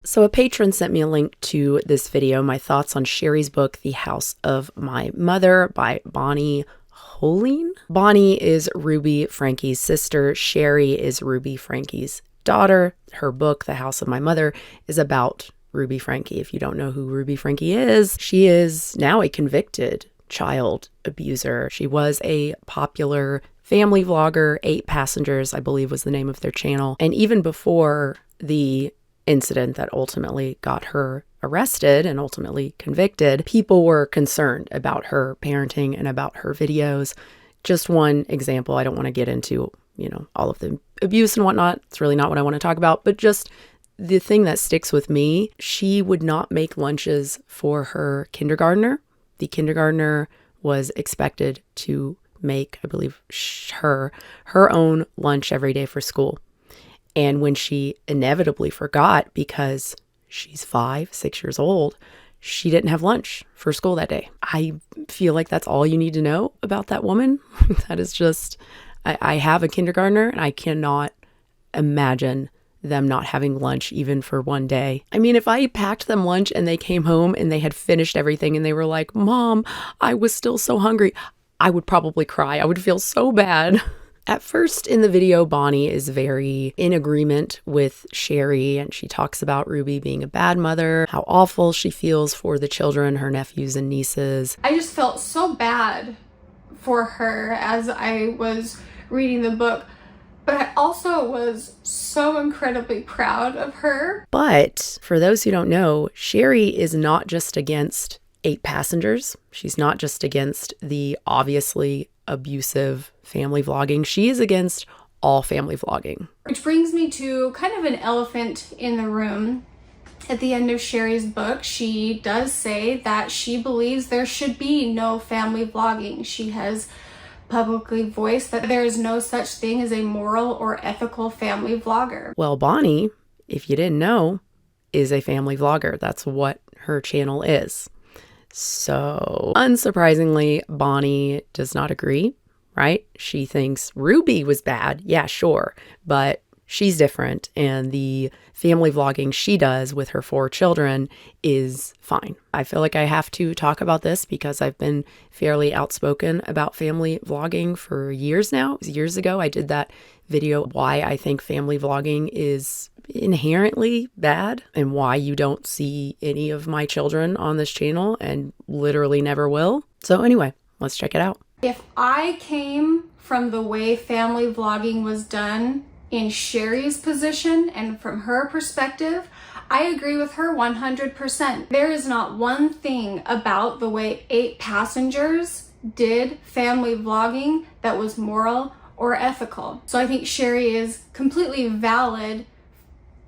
So a patron sent me a link to this video, my thoughts on Shari's book, The House of My Mother by Bonnie Hoellein. Bonnie is Ruby Franke's sister. Shari is Ruby Franke's daughter. Her book, The House of My Mother, is about Ruby Franke. If you don't know who Ruby Franke is, she is now a convicted child abuser. She was a popular family vlogger. 8 Passengers, I believe, was the name of their channel. And even before the incident that ultimately got her arrested and ultimately convicted, people were concerned about her parenting and about her videos. Just one example, I don't want to get into, all of the abuse and whatnot. It's really not what I want to talk about, but just the thing that sticks with me, she would not make lunches for her kindergartner. The kindergartner was expected to make, I believe, her own lunch every day for school. And when she inevitably forgot, because she's 5, 6 years old, she didn't have lunch for school that day. I feel like that's all you need to know about that woman. That is just, I have a kindergartner and I cannot imagine them not having lunch even for one day. I mean, if I packed them lunch and they came home and they had finished everything and they were like, "Mom, I was still so hungry," I would probably cry. I would feel so bad. At first in the video, Bonnie is very in agreement with Shari, and she talks about Ruby being a bad mother, how awful she feels for the children, her nephews and nieces. I just felt so bad for her as I was reading the book, but I also was so incredibly proud of her. But for those who don't know, Shari is not just against 8 Passengers. She's not just against the obviously abusive family vlogging. She is against all family vlogging. Which brings me to kind of an elephant in the room. At the end of Shari's book, she does say that she believes there should be no family vlogging. She has publicly voiced that there is no such thing as a moral or ethical family vlogger. Well, Bonnie, if you didn't know, is a family vlogger. That's what her channel is. So, unsurprisingly, Bonnie does not agree, right? She thinks Ruby was bad. Yeah, sure. But she's different. And the family vlogging she does with her 4 children is fine. I feel like I have to talk about this because I've been fairly outspoken about family vlogging for years now. It was years ago I did that video, why I think family vlogging is inherently bad and why you don't see any of my children on this channel and literally never will. So anyway, let's check it out. If I came from the way family vlogging was done in Shari's position and from her perspective, I agree with her 100%. There is not one thing about the way 8 Passengers did family vlogging that was moral or ethical. So I think Shari is completely valid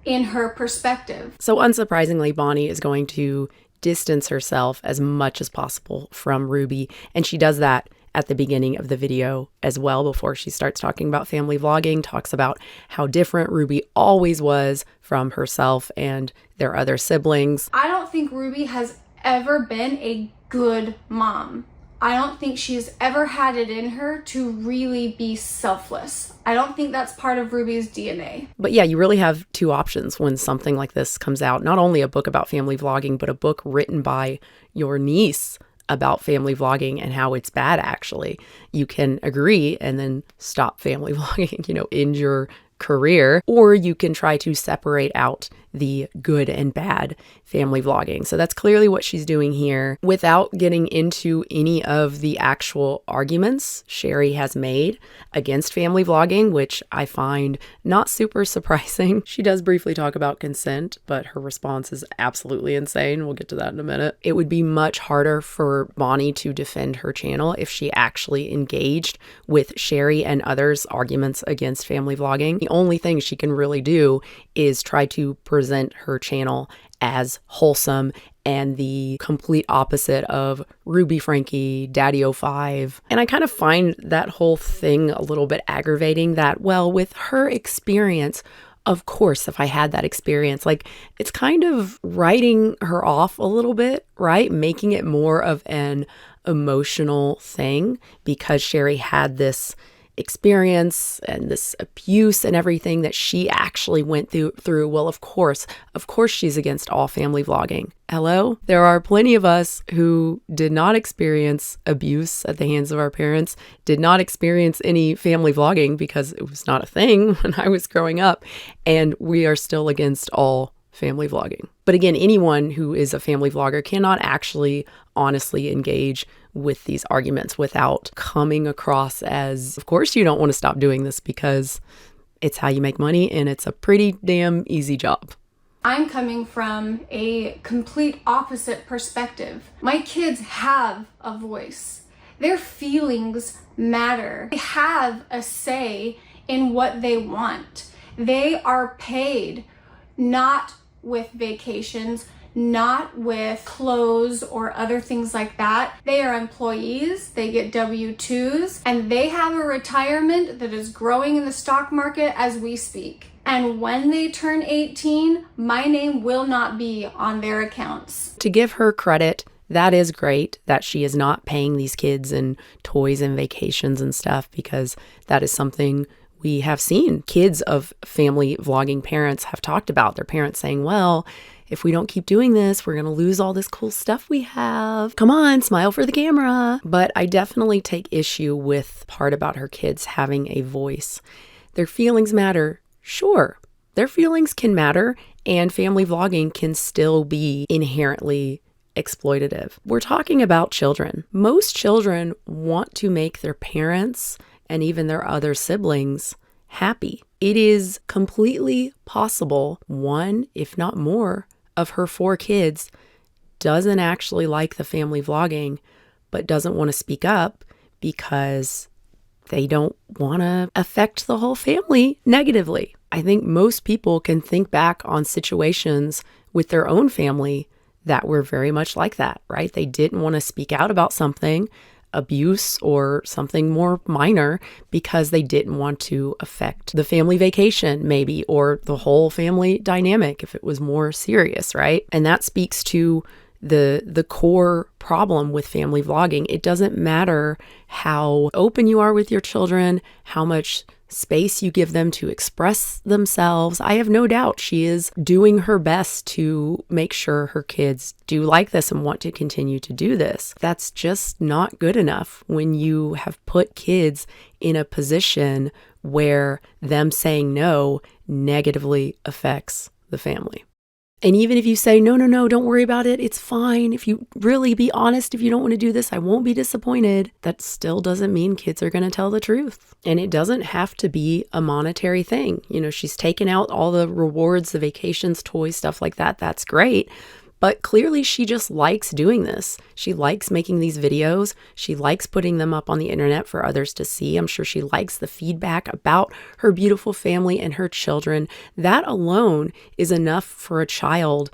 in her perspective. So unsurprisingly, Bonnie is going to distance herself as much as possible from Ruby, and she does that at the beginning of the video as well before she starts talking about family vlogging, talks about how different Ruby always was from herself and their other siblings. I don't think Ruby has ever been a good mom. I don't think she's ever had it in her to really be selfless. I don't think that's part of Ruby's DNA. But yeah, you really have 2 options when something like this comes out. Not only a book about family vlogging, but a book written by your niece about family vlogging and how it's bad, actually. You can agree and then stop family vlogging, end your career, or you can try to separate out the good and bad family vlogging. So that's clearly what she's doing here. Without getting into any of the actual arguments Shari has made against family vlogging, which I find not super surprising. She does briefly talk about consent, but her response is absolutely insane. We'll get to that in a minute. It would be much harder for Bonnie to defend her channel if she actually engaged with Shari and others' arguments against family vlogging. The only thing she can really do is try to present her channel as wholesome and the complete opposite of Ruby Franke, Daddy05. And I kind of find that whole thing a little bit aggravating that, well, with her experience, of course, if I had that experience, like, it's kind of writing her off a little bit, right? Making it more of an emotional thing because Shari had this experience and this abuse and everything that she actually went through. Well, of course she's against all family vlogging. Hello? There are plenty of us who did not experience abuse at the hands of our parents, did not experience any family vlogging because it was not a thing when I was growing up, and we are still against all family vlogging. But again, anyone who is a family vlogger cannot actually honestly engage with these arguments without coming across as, of course you don't want to stop doing this because it's how you make money and it's a pretty damn easy job. I'm coming from a complete opposite perspective. My kids have a voice. Their feelings matter. They have a say in what they want. They are paid not with vacations, not with clothes or other things like that. They are employees, they get W-2s, and they have a retirement that is growing in the stock market as we speak. And when they turn 18, my name will not be on their accounts. To give her credit, that is great that she is not paying these kids in toys and vacations and stuff, because that is something we have seen. Kids of family vlogging parents have talked about their parents saying, well, if we don't keep doing this, we're going to lose all this cool stuff we have. Come on, smile for the camera. But I definitely take issue with part about her kids having a voice. Their feelings matter. Sure, their feelings can matter, and family vlogging can still be inherently exploitative. We're talking about children. Most children want to make their parents and even their other siblings happy. It is completely possible one, if not more, of her 4 kids doesn't actually like the family vlogging, but doesn't want to speak up because they don't want to affect the whole family negatively. I think most people can think back on situations with their own family that were very much like that, right? They didn't want to speak out about something, abuse or something more minor, because they didn't want to affect the family vacation maybe, or the whole family dynamic if it was more serious, right? And that speaks to the core problem with family vlogging. It doesn't matter how open you are with your children, how much space you give them to express themselves. I have no doubt she is doing her best to make sure her kids do like this and want to continue to do this. That's just not good enough when you have put kids in a position where them saying no negatively affects the family. And even if you say, no, don't worry about it, it's fine. If you really be honest, if you don't want to do this, I won't be disappointed. That still doesn't mean kids are going to tell the truth. And it doesn't have to be a monetary thing. You know, she's taken out all the rewards, the vacations, toys, stuff like that. That's great. But clearly she just likes doing this. She likes making these videos. She likes putting them up on the internet for others to see. I'm sure she likes the feedback about her beautiful family and her children. That alone is enough for a child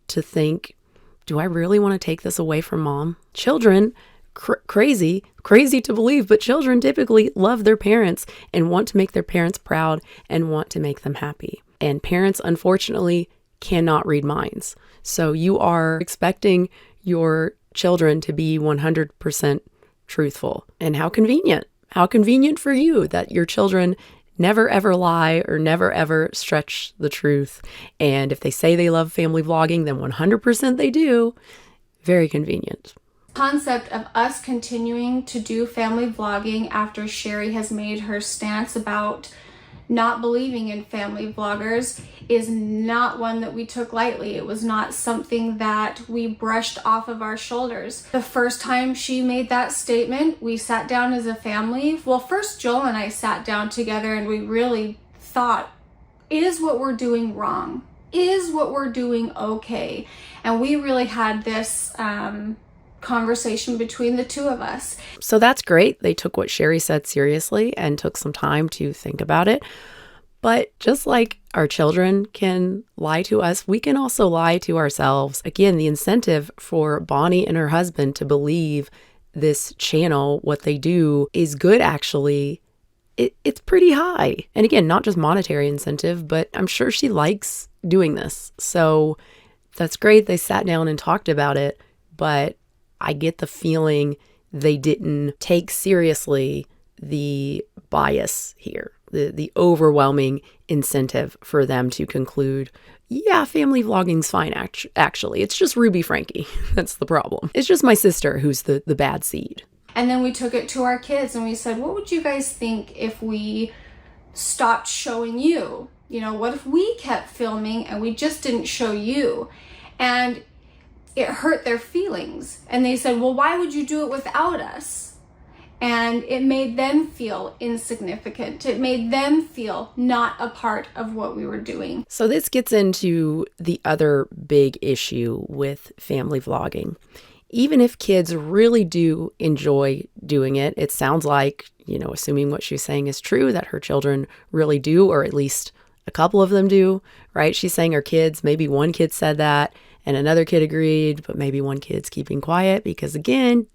to think, do I really want to take this away from mom? Children, crazy to believe, but children typically love their parents and want to make their parents proud and want to make them happy. And parents, unfortunately, cannot read minds. So you are expecting your children to be 100% truthful. And how convenient. How convenient for you that your children never ever lie or never ever stretch the truth. And if they say they love family vlogging, then 100% they do. Very convenient. Concept of us continuing to do family vlogging after Shari has made her stance about not believing in family vloggers is not one that we took lightly. It was not something that we brushed off of our shoulders. The first time she made that statement, we sat down as a family. Well, first Joel and I sat down together and we really thought, is what we're doing wrong? Is what we're doing okay? And we really had this conversation between the two of us. So that's great. They took what Shari said seriously and took some time to think about it. But just like our children can lie to us, we can also lie to ourselves. Again, the incentive for Bonnie and her husband to believe this channel, what they do, is good actually. It's pretty high. And again, not just monetary incentive, but I'm sure she likes doing this. So that's great. They sat down and talked about it, but I get the feeling they didn't take seriously the bias here, the overwhelming incentive for them to conclude, yeah, family vlogging's fine, actually. It's just Ruby Franke. That's the problem. It's just my sister who's the bad seed. And then we took it to our kids and we said, what would you guys think if we stopped showing you? You know, what if we kept filming and we just didn't show you? And it hurt their feelings. And they said, well, why would you do it without us? And it made them feel insignificant. It made them feel not a part of what we were doing. So this gets into the other big issue with family vlogging. Even if kids really do enjoy doing it, it sounds like, assuming what she's saying is true, that her children really do, or at least a couple of them do, right? She's saying her kids, maybe one kid said that and another kid agreed, but maybe one kid's keeping quiet because, again,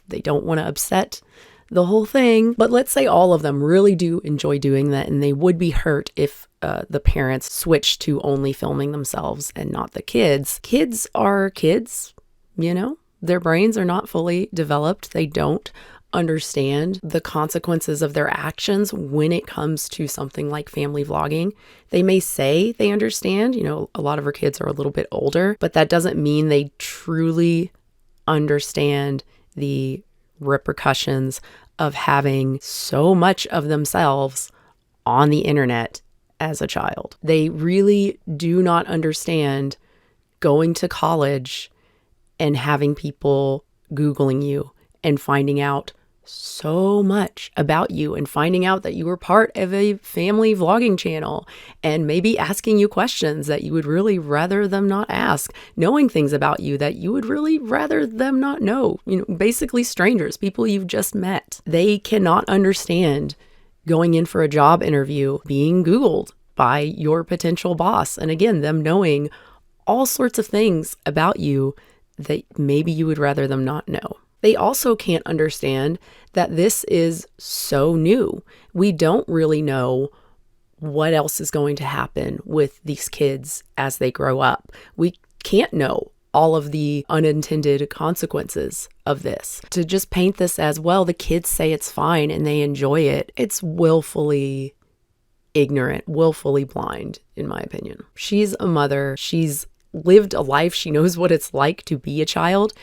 they don't want to upset the whole thing. But let's say all of them really do enjoy doing that, and they would be hurt if the parents switched to only filming themselves and not the kids. Kids are kids, Their brains are not fully developed. They don't understand the consequences of their actions when it comes to something like family vlogging. They may say they understand, a lot of our kids are a little bit older, but that doesn't mean they truly understand the repercussions of having so much of themselves on the internet as a child. They really do not understand going to college and having people Googling you and finding out so much about you and finding out that you were part of a family vlogging channel and maybe asking you questions that you would really rather them not ask, knowing things about you that you would really rather them not know, basically strangers, people you've just met. They cannot understand going in for a job interview, being Googled by your potential boss. And again, them knowing all sorts of things about you that maybe you would rather them not know. They also can't understand that this is so new. We don't really know what else is going to happen with these kids as they grow up. We can't know all of the unintended consequences of this. To just paint this as, well, the kids say it's fine and they enjoy it, it's willfully ignorant, willfully blind, in my opinion. She's a mother. She's lived a life. She knows what it's like to be a child.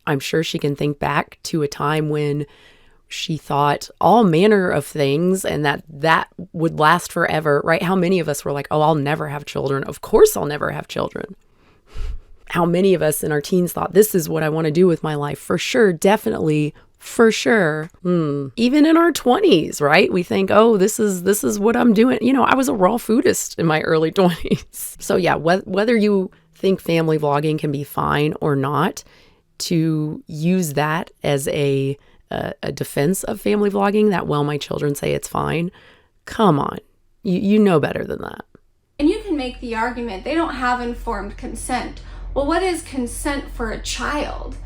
I'm sure she can think back to a time when she thought all manner of things and that would last forever, right? How many of us were like, oh, I'll never have children. Of course I'll never have children. How many of us in our teens thought, this is what I want to do with my life? For sure, definitely, for sure. Even in our 20s, right? We think, oh, this is what I'm doing. I was a raw foodist in my early 20s. So yeah, whether you think family vlogging can be fine or not, to use that as a defense of family vlogging, that, well, my children say it's fine. Come on. You know better than that. And you can make the argument they don't have informed consent. Well, what is consent for a child?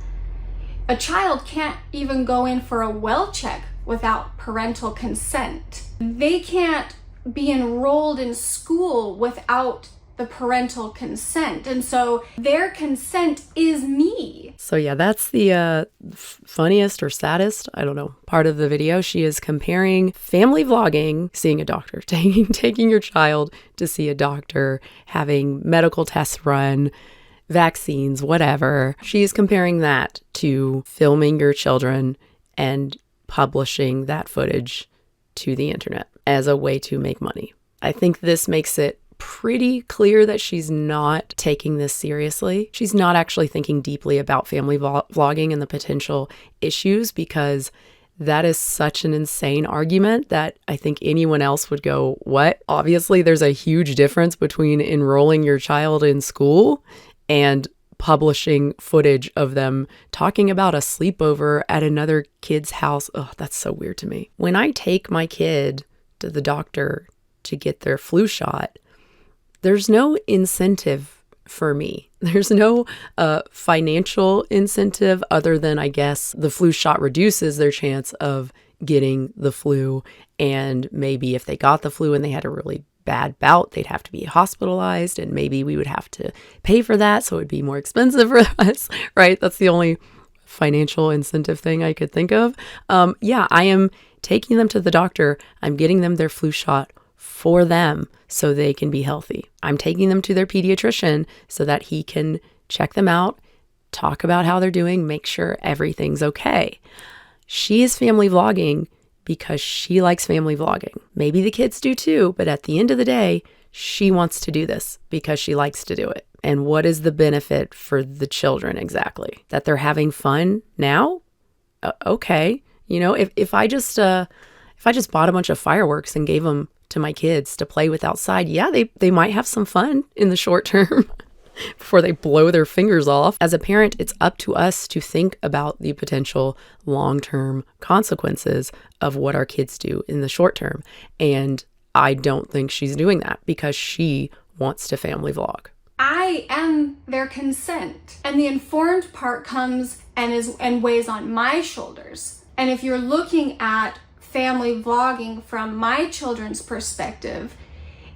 A child can't even go in for a well check without parental consent. They can't be enrolled in school without the parental consent. And so their consent is me. So yeah, that's the funniest or saddest, I don't know, part of the video. She is comparing family vlogging, seeing a doctor, taking your child to see a doctor, having medical tests run, vaccines, whatever. She is comparing that to filming your children and publishing that footage to the internet as a way to make money. I think this makes it pretty clear that she's not taking this seriously. She's not actually thinking deeply about family vlogging and the potential issues, because that is such an insane argument that I think anyone else would go, what? Obviously, there's a huge difference between enrolling your child in school and publishing footage of them talking about a sleepover at another kid's house. Oh, that's so weird to me. When I take my kid to the doctor to get their flu shot, there's no incentive for me. There's no financial incentive other than, I guess, the flu shot reduces their chance of getting the flu. And maybe if they got the flu and they had a really bad bout, they'd have to be hospitalized, and maybe we would have to pay for that. So it'd be more expensive for us, right? That's the only financial incentive thing I could think of. Yeah, I am taking them to the doctor. I'm getting them their flu shot for them so they can be healthy. I'm taking them to their pediatrician so that he can check them out, talk about how they're doing, make sure everything's okay. She is family vlogging because she likes family vlogging. Maybe the kids do too, but at the end of the day, she wants to do this because she likes to do it. And what is the benefit for the children exactly? That they're having fun now? Okay. You know, if I just bought a bunch of fireworks and gave them to my kids to play with outside, yeah, they might have some fun in the short term before they blow their fingers off. As a parent, it's up to us to think about the potential long-term consequences of what our kids do in the short term. And I don't think she's doing that because she wants to family vlog. I am their consent. And the informed part comes and weighs on my shoulders. And if you're looking at family vlogging from my children's perspective,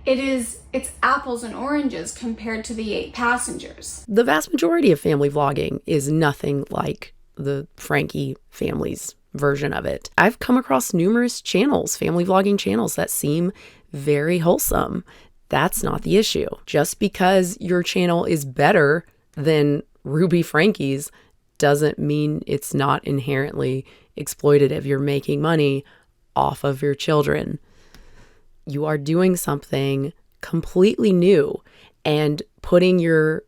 it's apples and oranges compared to the 8 passengers. The vast majority of family vlogging is nothing like the Franke family's version of it. I've come across numerous channels, family vlogging channels, that seem very wholesome. That's not the issue. Just because your channel is better than Ruby Franke's doesn't mean it's not inherently exploitative. You're making money off of your children. You are doing something completely new and putting your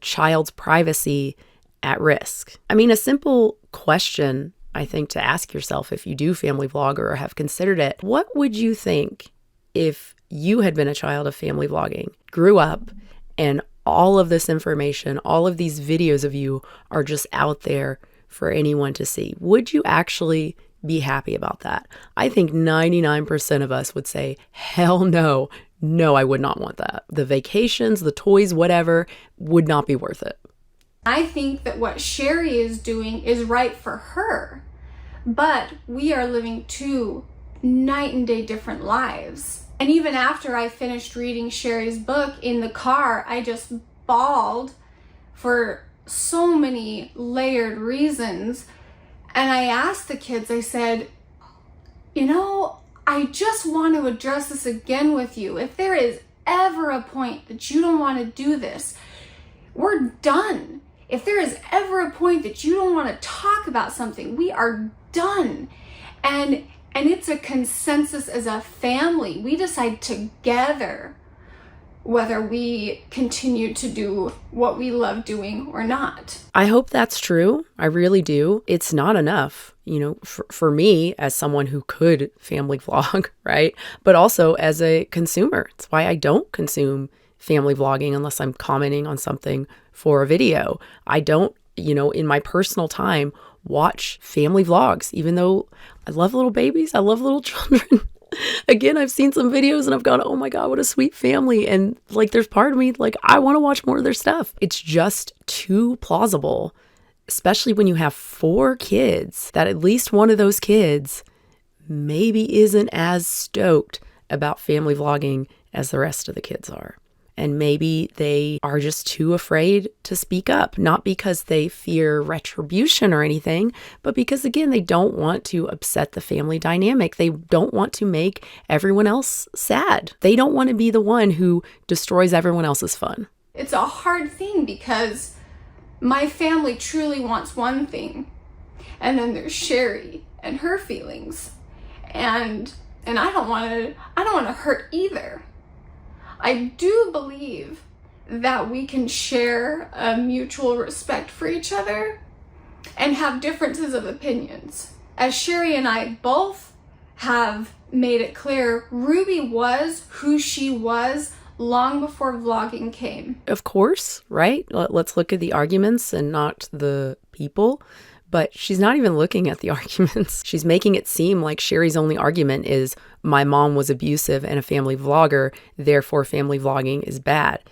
child's privacy at risk. I mean, a simple question, I think, to ask yourself if you do family vlog or have considered it, what would you think if you had been a child of family vlogging, grew up, and all of this information, all of these videos of you are just out there for anyone to see? Would you actually be happy about that? I think 99% of us would say, hell no. No, I would not want that. The vacations, the toys, whatever, would not be worth it. I think that what Shari is doing is right for her, but we are living 2 night and day different lives. And even after I finished reading Shari's book in the car, I just bawled for so many layered reasons. And I asked the kids, I said, you know, I just want to address this again with you. If there is ever a point that you don't want to do this, we're done. If there is ever a point that you don't want to talk about something, we are done. And it's a consensus as a family. We decide together whether we continue to do what we love doing or not. I hope that's true. I really do. It's not enough, you know, for me as someone who could family vlog, right? But also as a consumer. It's why I don't consume family vlogging unless I'm commenting on something for a video. I don't, you know, in my personal time, watch family vlogs, even though I love little babies. I love little children. Again, I've seen some videos and I've gone, oh my God, what a sweet family. And like, there's part of me, like, I want to watch more of their stuff. It's just too plausible, especially when you have 4 kids, that at least one of those kids maybe isn't as stoked about family vlogging as the rest of the kids are. And maybe they are just too afraid to speak up, not because they fear retribution or anything, but because, again, they don't want to upset the family dynamic. They don't want to make everyone else sad. They don't want to be the one who destroys everyone else's fun. It's a hard thing because my family truly wants one thing, and then there's Shari and her feelings, and I don't want to hurt either. I do believe that we can share a mutual respect for each other and have differences of opinions. As Shari and I both have made it clear, Ruby was who she was long before vlogging came. Of course, right? Let's look at the arguments and not the people. But she's not even looking at the arguments. She's making it seem like Shari's only argument is my mom was abusive and a family vlogger, therefore family vlogging is bad.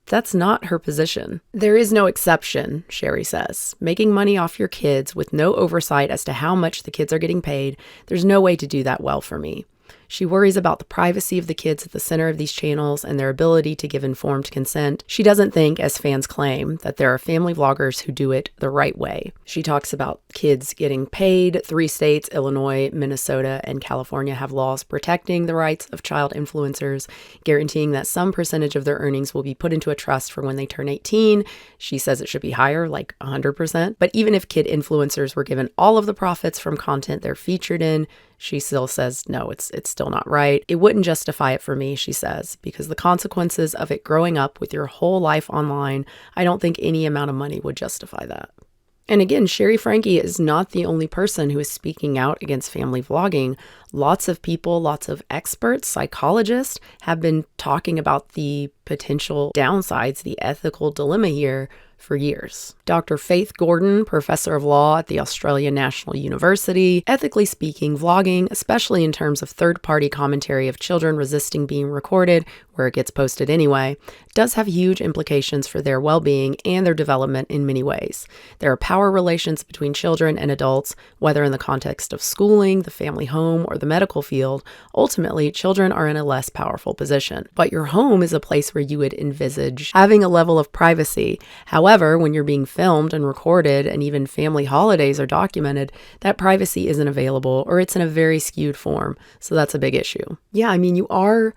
That's not her position. There is no exception, Shari says. Making money off your kids with no oversight as to how much the kids are getting paid, there's no way to do that well for me. She worries about the privacy of the kids at the center of these channels and their ability to give informed consent. She doesn't think, as fans claim, that there are family vloggers who do it the right way. She talks about kids getting paid. 3 states, Illinois, Minnesota, and California, have laws protecting the rights of child influencers, guaranteeing that some percentage of their earnings will be put into a trust for when they turn 18. She says it should be higher, like 100%. But even if kid influencers were given all of the profits from content they're featured in, she still says, no, it's still not right. It wouldn't justify it for me, she says, because the consequences of it growing up with your whole life online, I don't think any amount of money would justify that. And again, Shari Franke is not the only person who is speaking out against family vlogging. Lots of people, lots of experts, psychologists have been talking about the potential downsides, the ethical dilemma here for years. Dr. Faith Gordon, professor of law at the Australian National University, ethically speaking, vlogging, especially in terms of third-party commentary of children resisting being recorded, where it gets posted anyway, does have huge implications for their well-being and their development in many ways. There are power relations between children and adults, whether in the context of schooling, the family home, or the medical field. Ultimately, children are in a less powerful position. But your home is a place where you would envisage having a level of privacy. However, when you're being filmed and recorded, and even family holidays are documented, that privacy isn't available, or it's in a very skewed form. So that's a big issue. Yeah, I mean, you are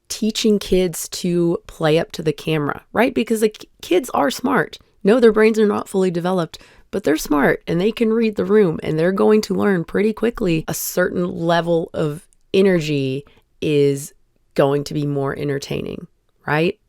teaching kids to play up to the camera, right? Because the kids are smart. No, their brains are not fully developed, but they're smart and they can read the room, and they're going to learn pretty quickly a certain level of energy is going to be more entertaining, right?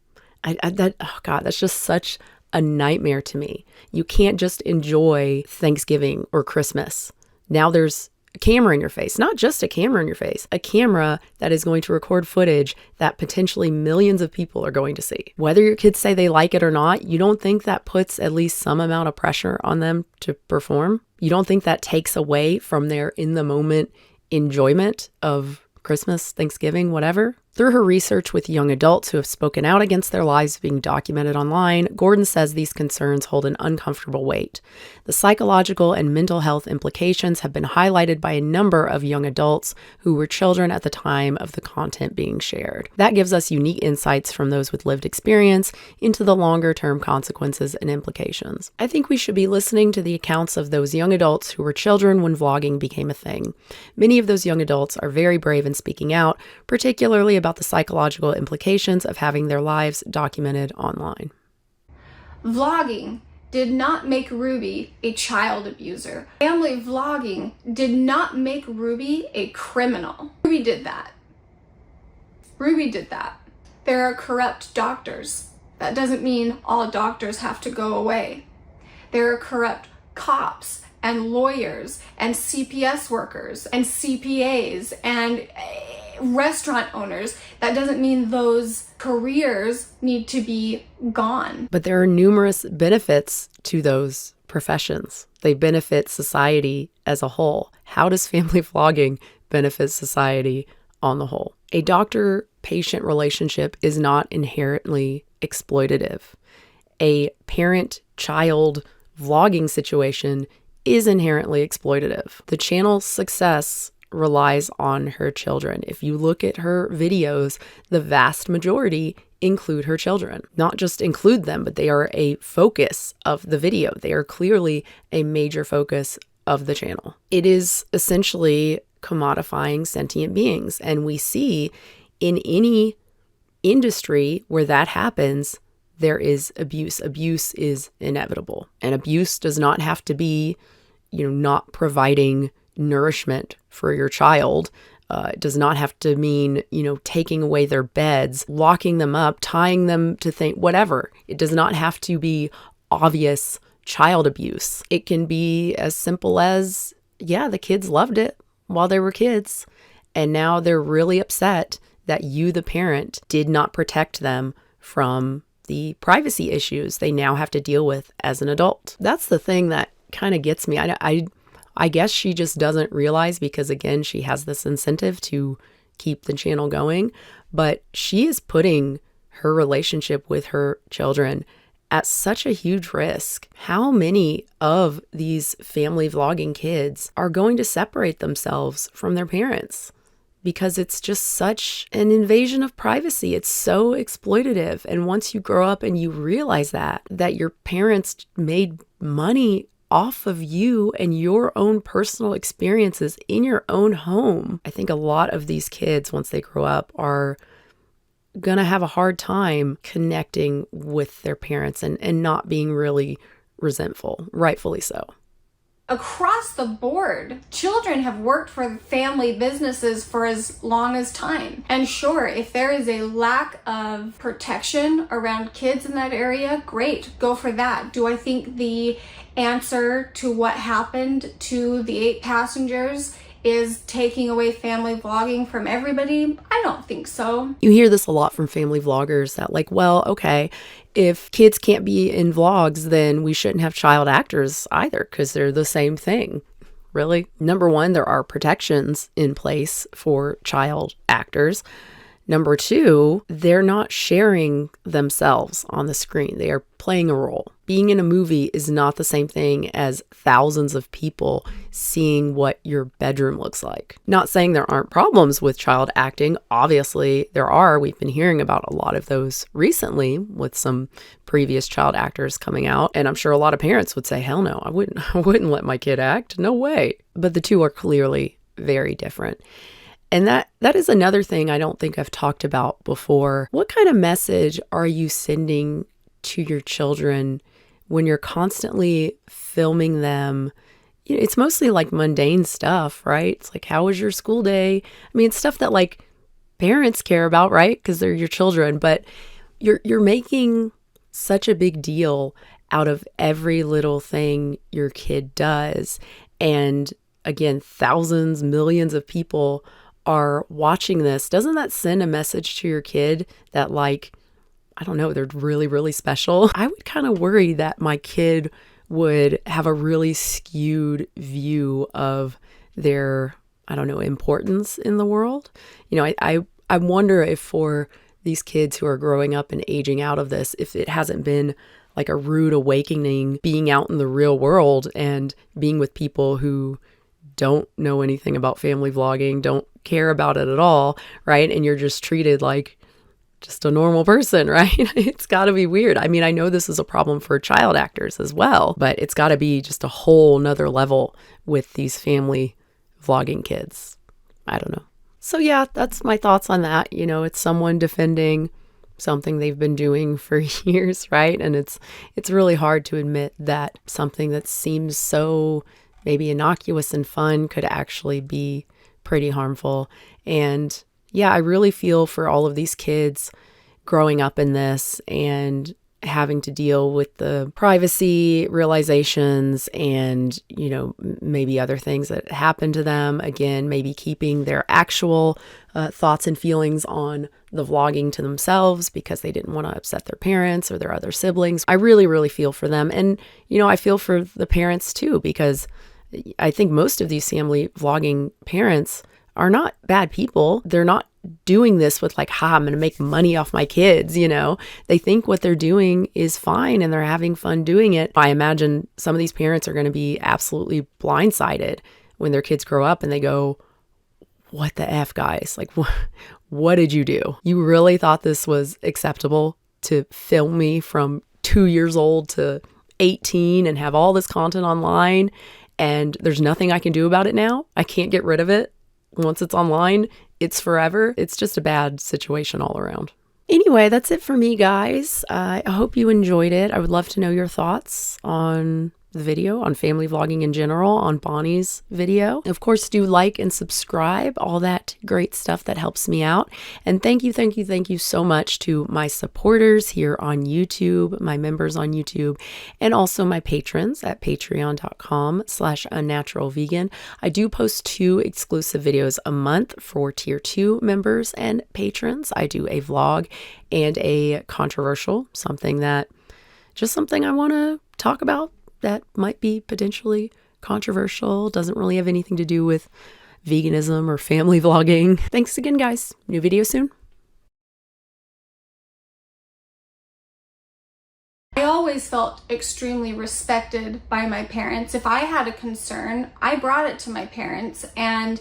Oh God, that's just such a nightmare to me. You can't just enjoy Thanksgiving or Christmas. Now there's a camera in your face, not just a camera in your face, a camera that is going to record footage that potentially millions of people are going to see. Whether your kids say they like it or not, you don't think that puts at least some amount of pressure on them to perform? You don't think that takes away from their in the moment enjoyment of Christmas, Thanksgiving, whatever? Through her research with young adults who have spoken out against their lives being documented online, Gordon says these concerns hold an uncomfortable weight. The psychological and mental health implications have been highlighted by a number of young adults who were children at the time of the content being shared. That gives us unique insights from those with lived experience into the longer-term consequences and implications. I think we should be listening to the accounts of those young adults who were children when vlogging became a thing. Many of those young adults are very brave in speaking out, particularly about the psychological implications of having their lives documented online. Vlogging did not make Ruby a child abuser. Family vlogging did not make Ruby a criminal. Ruby did that. Ruby did that. There are corrupt doctors. That doesn't mean all doctors have to go away. There are corrupt cops and lawyers and CPS workers and CPAs and restaurant owners. That doesn't mean those careers need to be gone. But there are numerous benefits to those professions. They benefit society as a whole. How does family vlogging benefit society on the whole? A doctor-patient relationship is not inherently exploitative. A parent-child vlogging situation is inherently exploitative. The channel's success relies on her children. If you look at her videos, the vast majority include her children. Not just include them, but they are a focus of the video. They are clearly a major focus of the channel. It is essentially commodifying sentient beings. And we see in any industry where that happens, there is abuse. Abuse is inevitable. And abuse does not have to be, not providing nourishment for your child. It does not have to mean, taking away their beds, locking them up, tying them to things, whatever. It does not have to be obvious child abuse. It can be as simple as, the kids loved it while they were kids, and now they're really upset that you, the parent, did not protect them from the privacy issues they now have to deal with as an adult. That's the thing that kind of gets me. I guess she just doesn't realize, because again, she has this incentive to keep the channel going, but she is putting her relationship with her children at such a huge risk. How many of these family vlogging kids are going to separate themselves from their parents because it's just such an invasion of privacy. It's so exploitative. And once you grow up and you realize that your parents made money off of you and your own personal experiences in your own home, I think a lot of these kids, once they grow up, are going to have a hard time connecting with their parents and not being really resentful, rightfully so. Across the board, children have worked for family businesses for as long as time. And sure, if there is a lack of protection around kids in that area, great, go for that. Do I think the answer to what happened to the 8 passengers is taking away family vlogging from everybody? I don't think so. You hear this a lot from family vloggers that like, well, okay, if kids can't be in vlogs, then we shouldn't have child actors either because they're the same thing. Really? Number one, there are protections in place for child actors. Number two, they're not sharing themselves on the screen. They are playing a role. Being in a movie is not the same thing as thousands of people seeing what your bedroom looks like. Not saying there aren't problems with child acting. Obviously, there are. We've been hearing about a lot of those recently with some previous child actors coming out. And I'm sure a lot of parents would say, hell no, I wouldn't let my kid act. No way. But the two are clearly very different. And that is another thing I don't think I've talked about before. What kind of message are you sending to your children when you're constantly filming them? You know, it's mostly like mundane stuff, right? It's like, how was your school day? I mean, it's stuff that like parents care about, right? Because they're your children, but you're making such a big deal out of every little thing your kid does. And again, thousands, millions of people are watching this. Doesn't that send a message to your kid that like, I don't know, they're really, really special? I would kind of worry that my kid would have a really skewed view of their, I don't know, importance in the world. You know, I wonder if for these kids who are growing up and aging out of this, if it hasn't been like a rude awakening being out in the real world and being with people who don't know anything about family vlogging, don't care about it at all, right? And you're just treated like just a normal person, right? It's got to be weird. I mean, I know this is a problem for child actors as well, but it's got to be just a whole nother level with these family vlogging kids. I don't know. So yeah, that's my thoughts on that. You know, it's someone defending something they've been doing for years, right? And it's really hard to admit that something that seems so maybe innocuous and fun could actually be pretty harmful. And yeah, I really feel for all of these kids growing up in this and having to deal with the privacy realizations and, you know, maybe other things that happen to them. Again, maybe keeping their actual thoughts and feelings on the vlogging to themselves because they didn't want to upset their parents or their other siblings. I really, really feel for them. And, you know, I feel for the parents too, because I think most of these family vlogging parents are not bad people. They're not doing this with like, I'm going to make money off my kids, you know. They think what they're doing is fine and they're having fun doing it. I imagine some of these parents are going to be absolutely blindsided when their kids grow up and they go, what the F, guys? Like, what did you do? You really thought this was acceptable to film me from 2 years old to 18 and have all this content online? And there's nothing I can do about it now. I can't get rid of it. Once it's online, it's forever. It's just a bad situation all around. Anyway, that's it for me, guys. I hope you enjoyed it. I would love to know your thoughts on the video, on family vlogging in general, on Bonnie's video. Of course, do like and subscribe, all that great stuff that helps me out. And thank you so much to my supporters here on YouTube, my members on YouTube, and also my patrons at patreon.com/unnaturalvegan. I do post 2 exclusive videos a month for tier 2 members and patrons. I do a vlog and a controversial, something I want to talk about that might be potentially controversial, doesn't really have anything to do with veganism or family vlogging. Thanks again, guys. New video soon. I always felt extremely respected by my parents. If I had a concern, I brought it to my parents, and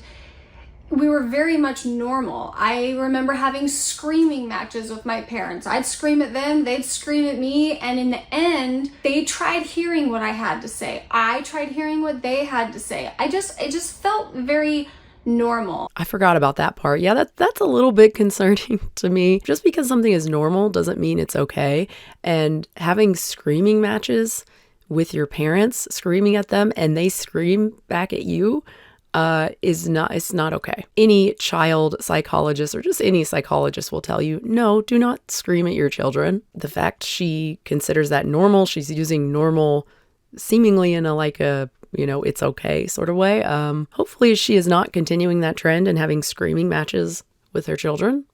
we were very much normal. I remember having screaming matches with my parents. I'd scream at them, they'd scream at me, and in the end, they tried hearing what I had to say. I tried hearing what they had to say. It just felt very normal. I forgot about that part. Yeah, that's a little bit concerning to me. Just because something is normal doesn't mean it's okay. And having screaming matches with your parents, screaming at them, and they scream back at you, it's not okay. Any child psychologist or just any psychologist will tell you, no, do not scream at your children. The fact she considers that normal, she's using normal seemingly in a it's okay sort of way. Hopefully she is not continuing that trend and having screaming matches with her children.